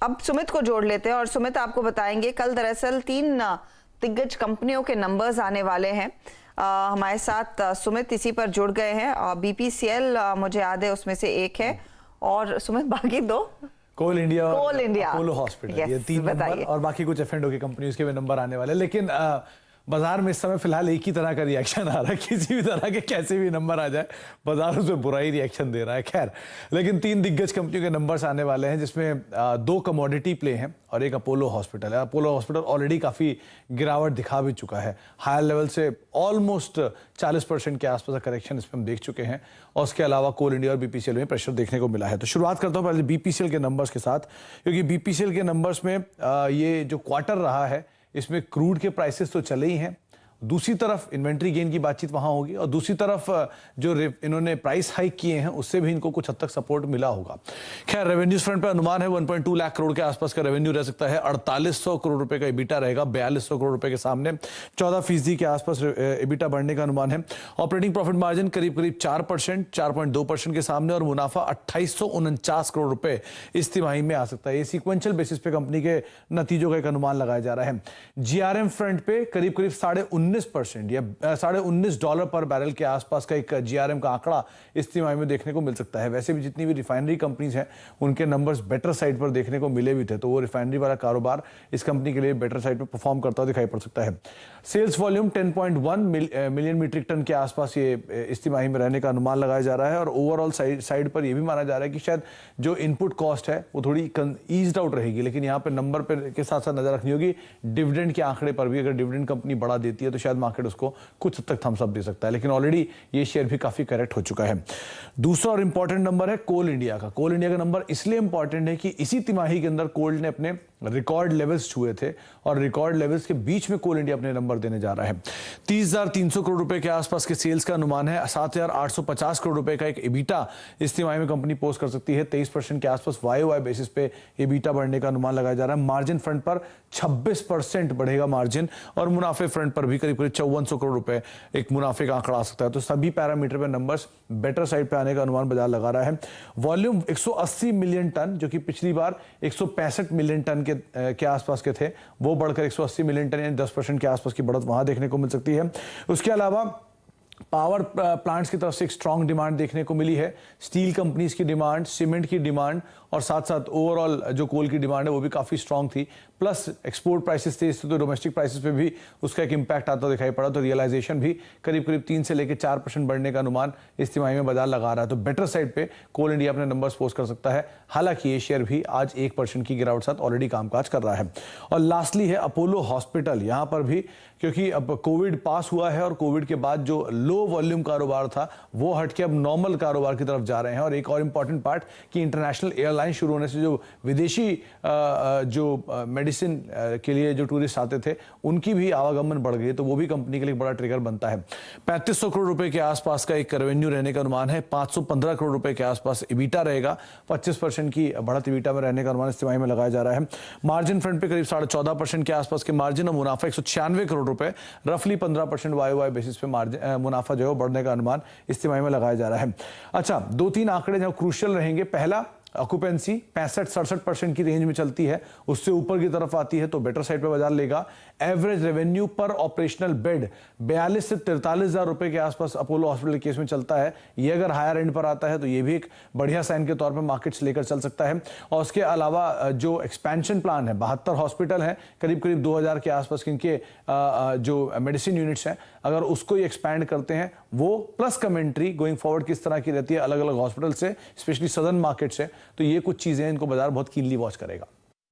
अब सुमित को जोड़ लेते हैं और सुमित आपको बताएंगे कल दरअसल 3 दिग्गज कंपनियों के नंबर्स आने वाले हैं। हमारे साथ सुमित इसी पर जुड़ गए हैं। बीपीसीएल मुझे याद है उसमें से एक है, और सुमित बाकी 2 कोल इंडिया, अपोलो हॉस्पिटल, ये 3 नंबर, और बाकी कुछ F&O की कंपनीज के भी नंबर आने वाले। लेकिन बाजार में इस समय फिलहाल एक ही तरह का रिएक्शन आ रहा है, किसी भी तरह के कैसे भी नंबर आ जाए बाजार उसमें बुरा ही रिएक्शन दे रहा है। खैर, लेकिन 3 दिग्गज कंपनियों के नंबर्स आने वाले हैं, जिसमें 2 कमोडिटी प्ले हैं और एक अपोलो हॉस्पिटल है। अपोलो हॉस्पिटल ऑलरेडी काफ़ी गिरावट दिखा भी चुका है, हायर लेवल से ऑलमोस्ट 40% के आसपास का करेक्शन इसमें हम देख चुके हैं, और उसके अलावा कोल इंडिया और बीपीसीएल में प्रेशर देखने को मिला है। तो शुरुआत करता हूँ पहले बीपीसीएल के नंबर्स के साथ, क्योंकि बीपीसीएल के नंबर्स में ये जो क्वार्टर रहा है इसमें क्रूड के प्राइसेस तो चले ही हैं, दूसरी तरफ इन्वेंट्री गेन की बातचीत वहां होगी, और दूसरी तरफ जो इन्होंने प्राइस हाइक किए हैं उससे भी इनको कुछ हद तक सपोर्ट मिला होगा। खैर, रेवेन्यूज फ्रंट पे अनुमान है 1.2 लाख करोड़ के आसपास का रेवेन्यू रह सकता है, 4800 करोड़ रुपए का EBITDA रहेगा, 4200 करोड़ रुपए के सामने 14% के आसपास EBITDA बढ़ने का अनुमान है। ऑपरेटिंग प्रॉफिट मार्जिन करीब 4%, 4.2% के सामने, और मुनाफा 2849 करोड़ रुपए इस तिमाही में आ सकता है। ये सीक्वेंशियल बेसिस पे कंपनी के नतीजों का एक अनुमान लगाया जा रहा है। GRM फ्रंट पे करीब 19% या $19 पर बैरल के आसपास का एक GRM का आंकड़ा इस तिमाही में देखने को मिल सकता है। वैसे भी जितनी भी रिफाइनरी कंपनीज हैं उनके नंबर्स बेटर साइड पर देखने को मिले भी थे, तो वो रिफाइनरी वाला कारोबार इस कंपनी के लिए बेटर साइड पर परफॉर्म करता हुआ दिखाई पड़ सकता है। Sales volume 10.1 million metric tonne के आसपास ये इस तिमाही में रहने का अनुमान लगाया जा रहा है, और ओवरऑल साइड पर यह भी माना जा रहा है कि शायद जो इनपुट कॉस्ट है वो थोड़ी ईज्ड आउट रहेगी। लेकिन यहाँ पर नंबर पर के साथ साथ नजर रखनी होगी डिविडेंड के आंकड़े पर भी। अगर डिविडेंड कंपनी बढ़ा देती है तो शायद मार्केट उसको कुछ हद तक थम्स अप दे सकता है, लेकिन ऑलरेडी ये शेयर भी काफी करेक्ट हो चुका है। दूसरा और इंपॉर्टेंट नंबर है कोल इंडिया का। कोल इंडिया का नंबर इसलिए इंपॉर्टेंट है कि इसी तिमाही के अंदर कोल ने अपने रिकॉर्ड लेवल्स छुए थे, और रिकॉर्ड लेवल्स के बीच में कोल इंडिया अपने नंबर देने जा रहा है। 30,300 करोड़ रुपए के आसपास के सेल्स का अनुमान है, 7,850 करोड़ रुपए का एक EBITDA इस तिमाही में कंपनी पोस्ट कर सकती है। 23% के आसपास YoY बेसिस पे EBITDA बढ़ने का अनुमान लगाया जा रहा है। मार्जिन फ्रंट पर 26% बढ़ेगा मार्जिन, और मुनाफे फ्रंट पर भी करीब 5400 करोड़ रुपए एक मुनाफे का आंकड़ा आ सकता है। तो सभी पैरामीटर पे नंबर्स बेटर साइड पे आने का अनुमान बाजार लगा रहा है। वॉल्यूम 180 मिलियन टन, जो कि पिछली बार 165 मिलियन टन के आसपास के थे, वो बढ़कर 180 मिलियन टन, यानी 10% के आसपास की बढ़त वहां देखने को मिल सकती है। उसके अलावा पावर प्लांट्स की तरफ से एक स्ट्रांग डिमांड देखने को मिली है। स्टील कंपनीज की डिमांड, सीमेंट की डिमांड, और साथ साथ ओवरऑल जो कोल की डिमांड है वो भी काफी स्ट्रांग थी। प्लस एक्सपोर्ट प्राइसेस थे, तो डोमेस्टिक प्राइसेस पे भी उसका एक इंपैक्ट आता दिखाई पड़ा। तो रियलाइजेशन भी करीब 3 से लेकर 4% बढ़ने का अनुमान इस तिमाही में बाजार लगा रहा है। तो बेटर साइड पे कोल इंडिया अपने नंबर्स पोस्ट कर सकता है। हालांकि ये शेयर भी आज 1% की गिरावट साथ ऑलरेडी कामकाज कर रहा है। और लास्टली है अपोलो हॉस्पिटल। यहां पर भी क्योंकि अब कोविड पास हुआ है, और कोविड के बाद जो लो वॉल्यूम कारोबार था वो हट के अब नॉर्मल कारोबार की तरफ जा रहे हैं। और एक और इंपॉर्टेंट पार्ट कि इंटरनेशनल एयरलाइन शुरू होने से जो विदेशी जो मेडिसिन के लिए जो टूरिस्ट आते थे उनकी भी आवागमन बढ़ गई, तो वो भी कंपनी के लिए बड़ा ट्रिगर बनता है। 3500 करोड़ रुपए के आसपास का एक रेवेन्यू रहने का अनुमान है, 515 करोड़ रुपए के आसपास EBITDA रहेगा, 25% की बढ़त EBITDA में रहने का अनुमान इस तिमाही में लगाया जा रहा है। मार्जिन फ्रंट पे करीब 14.5% के आसपास के मार्जिन, और मुनाफा 196 करोड़ रुपए, रफली 15% YoY बेसिस पे मार्जिन मुनाफा जो है बढ़ने का अनुमान इस तिमाही में लगाया जा रहा है। अच्छा, 2-3 आंकड़े जो क्रूशियल रहेंगे। पहला, ऑक्यूपेंसी 65-67% की रेंज में चलती है, उससे ऊपर की तरफ आती है तो बेटर साइड पे बाजार लेगा। एवरेज रेवेन्यू पर ऑपरेशनल बेड 42 से 43 हजार रुपए के आसपास अपोलो हॉस्पिटल केस में चलता है। ये अगर हायर एंड पर आता है तो ये भी एक बढ़िया साइन के तौर पे मार्केट्स लेकर चल सकता है। और उसके अलावा जो एक्सपेंशन प्लान है, 72 हॉस्पिटल है, करीब 2000 के आसपास इनके जो मेडिसिन यूनिट्स हैं, अगर उसको ये एक्सपैंड करते हैं वो, प्लस कमेंट्री गोइंग फॉरवर्ड किस तरह की रहती है अलग अलग हॉस्पिटल से, स्पेशली सदर्न मार्केट से, तो ये कुछ चीजें इनको बाजार बहुत कीनली वॉच करेगा।